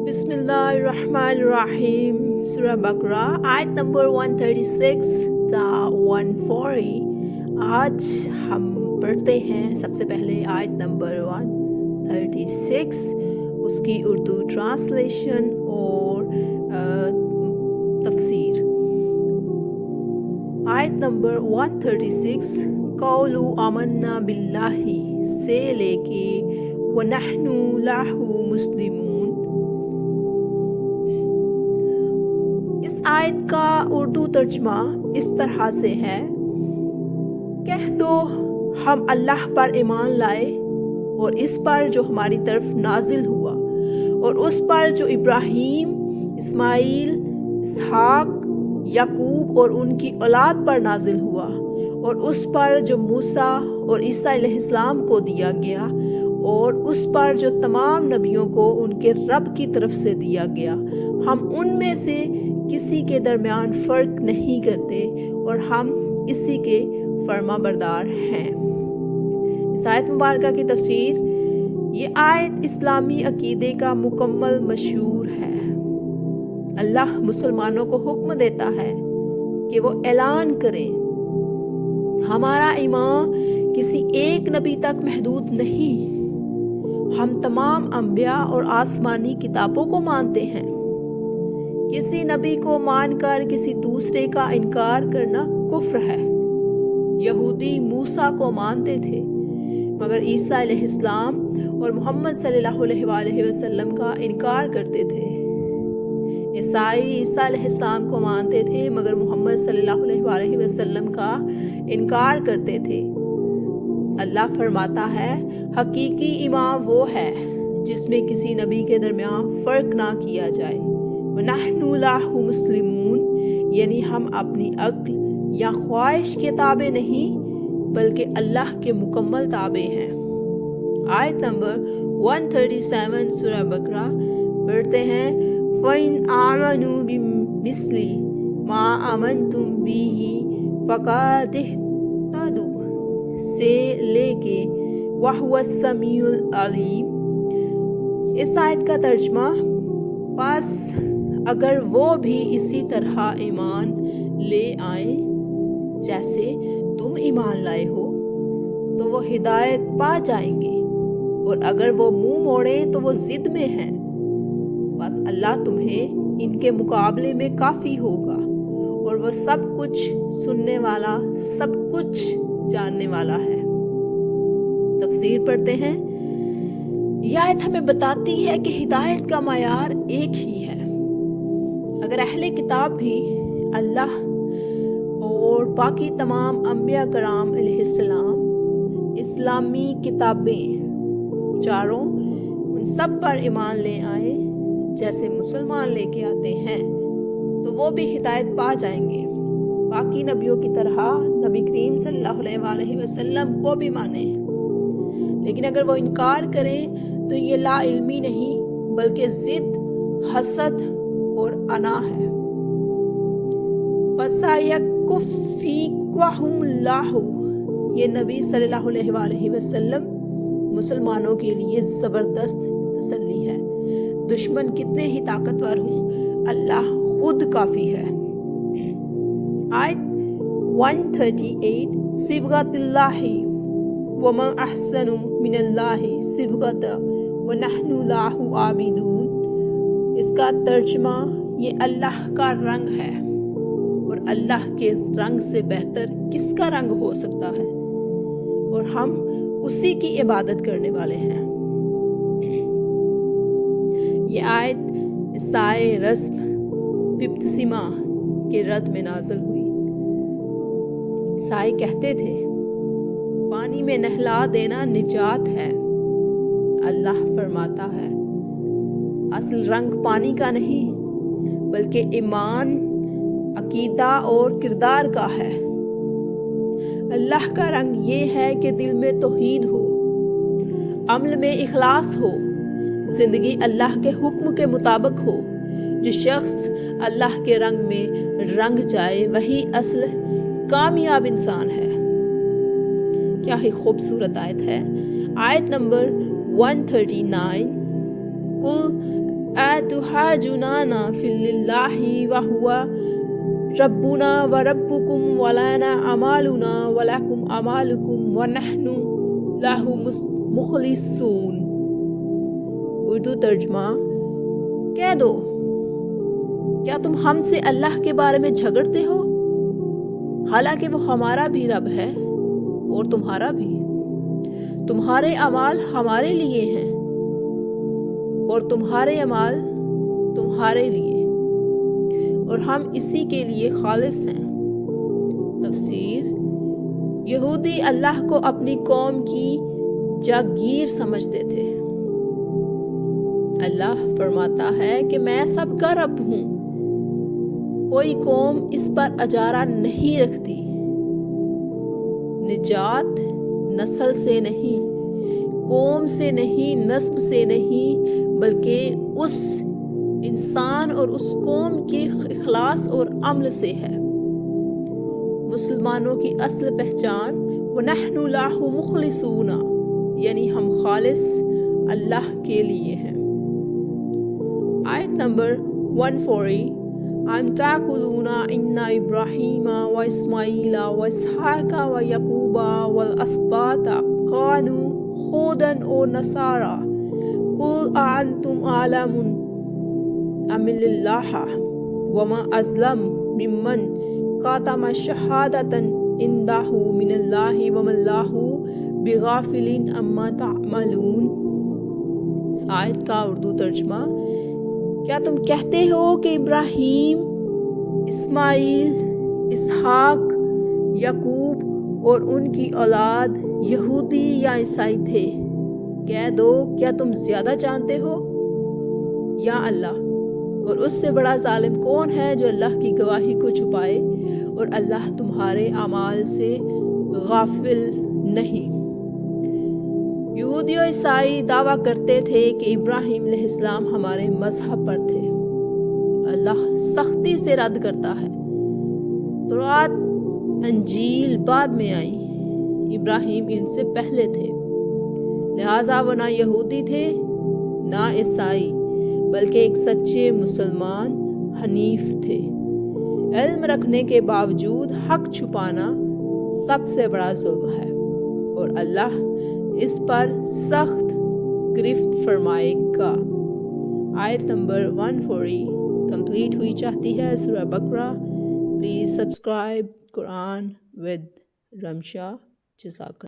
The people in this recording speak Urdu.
بسم اللہ الرحمن الرحیم سورہ بقرہ آیت نمبر 136 تا 140۔ آج ہم پڑھتے ہیں سب سے پہلے آیت نمبر 136، اس کی اردو ٹرانسلیشن اور تفسیر۔ آیت نمبر 136 قولوا آمنا باللہ سے لے کے وَنَحْنُ لَهُ مُسْلِمُونَ۔ اس آیت کا اردو ترجمہ اس طرح سے ہے، کہہ دو ہم اللہ پر ایمان لائے اور اس پر جو ہماری طرف نازل ہوا، اور اس پر جو ابراہیم، اسماعیل، اسحاق، یعقوب اور ان کی اولاد پر نازل ہوا، اور اس پر جو موسیٰ اور عیسیٰ علیہ السلام کو دیا گیا، اور اس پر جو تمام نبیوں کو ان کے رب کی طرف سے دیا گیا۔ ہم ان میں سے کسی کے درمیان فرق نہیں کرتے اور ہم اسی کے فرما بردار ہیں۔ اس آیت مبارکہ کی تفسیر۔ یہ آیت اسلامی عقیدے کا مکمل مشہور ہے۔ اللہ مسلمانوں کو حکم دیتا ہے کہ وہ اعلان کریں، ہمارا ایمان کسی ایک نبی تک محدود نہیں، ہم تمام انبیاء اور آسمانی کتابوں کو مانتے ہیں۔ کسی نبی کو مان کر کسی دوسرے کا انکار کرنا کفر ہے۔ یہودی موسیٰ کو مانتے تھے مگر عیسیٰ علیہ السلام اور محمد صلی اللہ علیہ وآلہ وسلم کا انکار کرتے تھے۔ عیسائی عیسیٰ علیہ السلام کو مانتے تھے مگر محمد صلی اللہ علیہ وآلہ وسلم کا انکار کرتے تھے۔ اللہ فرماتا ہے، حقیقی ایمان وہ ہے جس میں کسی نبی کے درمیان فرق نہ کیا جائے۔ وَنَحْنُ لَهُ مُسْلِمُونَ، یعنی ہم اپنی عقل یا خواہش کے تابع نہیں بلکہ اللہ کے مکمل تابع ہیں۔ آیت نمبر 137 سورہ بقرہ پڑھتے ہیں، فَإِنْ آمَنُوا بِمِثْلِ مَا آمَنْتُمْ بِهِ فَقَدِ اهْتَدُوا سے لے کے وَهُوَ السَّمِيعُ الْعَلِيمُ۔ اس آیت کا ترجمہ، پس اگر وہ بھی اسی طرح ایمان لے آئیں جیسے تم ایمان لائے ہو تو وہ ہدایت پا جائیں گے، اور اگر وہ منہ موڑیں تو وہ ضد میں ہیں، بس اللہ تمہیں ان کے مقابلے میں کافی ہوگا، اور وہ سب کچھ سننے والا، سب کچھ جاننے والا ہے۔ تفسیر پڑھتے ہیں۔ یہ آیت ہمیں بتاتی ہے کہ ہدایت کا معیار ایک ہی ہے۔ اگر اہل کتاب بھی اللہ اور باقی تمام انبیاء کرام علیہ السلام، اسلامی کتابیں چاروں، ان سب پر ایمان لے آئیں جیسے مسلمان لے کے آتے ہیں تو وہ بھی ہدایت پا جائیں گے۔ باقی نبیوں کی طرح نبی کریم صلی اللہ علیہ وآلہ وسلم کو بھی مانیں، لیکن اگر وہ انکار کریں تو یہ لا علمی نہیں بلکہ ضد، حسد اور انا ہے۔ فَسَيَكْفِيكَهُمُ اللَّهُ، یہ نبی صلی اللہ علیہ وآلہ وسلم مسلمانوں کے لیے زبردست تسلی ہے۔ دشمن کتنے ہی طاقتور ہوں، اللہ خود کافی ہے۔ آیت 138 صبغۃ اللہ وَمَنْ أَحْسَنُ مِنَ اللَّهِ صِبْغَةً وَنَحْنُ لَهُ عَابِدُونَ۔ اس کا ترجمہ، یہ اللہ کا رنگ ہے، اور اللہ کے رنگ سے بہتر کس کا رنگ ہو سکتا ہے، اور ہم اسی کی عبادت کرنے والے ہیں۔ یہ آیت عیسائی رسم بپتسمہ کے رد میں نازل ہوئی۔ عیسائی کہتے تھے پانی میں نہلا دینا نجات ہے۔ اللہ فرماتا ہے، اصل رنگ پانی کا نہیں بلکہ ایمان، عقیدہ اور کردار کا ہے۔ اللہ کا رنگ یہ ہے کہ دل میں توحید ہو، عمل میں اخلاص ہو، زندگی اللہ کے حکم کے مطابق ہو۔ جو شخص اللہ کے رنگ میں رنگ جائے وہی اصل کامیاب انسان ہے۔ کیا ہی خوبصورت آیت ہے۔ آیت نمبر 139، قل أتحاجوننا في الله وهو ربنا وربكم ولنا أعمالنا ولكم أعمالكم ونحن له مخلصون۔ اردو ترجمہ، کہہ دو کیا تم ہم سے اللہ کے بارے میں جھگڑتے ہو حالانکہ وہ ہمارا بھی رب ہے اور تمہارا بھی، تمہارے اعمال ہمارے لیے ہیں اور تمہارے اعمال تمہارے لیے، اور ہم اسی کے لیے خالص ہیں۔ تفسیر: یہودی اللہ کو اپنی قوم کی جاگیر سمجھتے تھے۔ اللہ فرماتا ہے کہ میں سب کا رب ہوں، کوئی قوم اس پر اجارہ نہیں رکھتی۔ نجات نسل سے نہیں، قوم سے نہیں، نسب سے نہیں، بلکہ اس انسان اور اس قوم کے اخلاص اور عمل سے ہے۔ مسلمانوں کی اصل پہچان وَنَحْنُ لَهُ مُخْلِصُونَ، یعنی ہم خالص اللہ کے لیے ہیں۔ آیت نمبر 140، أَمْ تَعْقِلُونَ إِنَّ إِبْرَاهِيمَ وَإِسْمَاعِيلَ وَإِسْحَاقَ وَيَعْقُوبَ وَالْأَسْبَاطَ كَانُوا هُودًا أَوْ نَصَارَىٰ قُلْ أَأَنْتُمْ أَعْلَمُ أَمِ اللَّهُ وَمَنْ أَظْلَمُ مِمَّنْ كَتَمَ شَهَادَةً عِندَهُ مِنَ اللَّهِ وَمَا اللَّهُ بِغَافِلٍ عَمَّا تَعْمَلُونَ۔ اس آیت کا اردو ترجمہ، کیا تم کہتے ہو کہ ابراہیم، اسماعیل، اسحاق، یعقوب اور ان کی اولاد یہودی یا عیسائی تھے؟ کہہ دو کیا تم زیادہ جانتے ہو یا اللہ؟ اور اس سے بڑا ظالم کون ہے جو اللہ کی گواہی کو چھپائے اور اللہ تمہارے اعمال سے غافل نہیں۔ یہودی و عیسائی دعویٰ کرتے تھے کہ ابراہیم علیہ السلام ہمارے مذہب پر تھے۔ اللہ سختی سے رد کرتا ہے، تورات انجیل بعد میں آئی، ابراہیم ان سے پہلے تھے، لہٰذا وہ نہ یہودی تھے نہ عیسائی، بلکہ ایک سچے مسلمان حنیف تھے۔ علم رکھنے کے باوجود حق چھپانا سب سے بڑا ظلم ہے، اور اللہ اس پر سخت گرفت فرمائے گا۔ آیت نمبر 140 کمپلیٹ ہوئی چاہتی ہے سورہ بقرہ۔ Please subscribe Quran with Rimsha. جزاک اللہ۔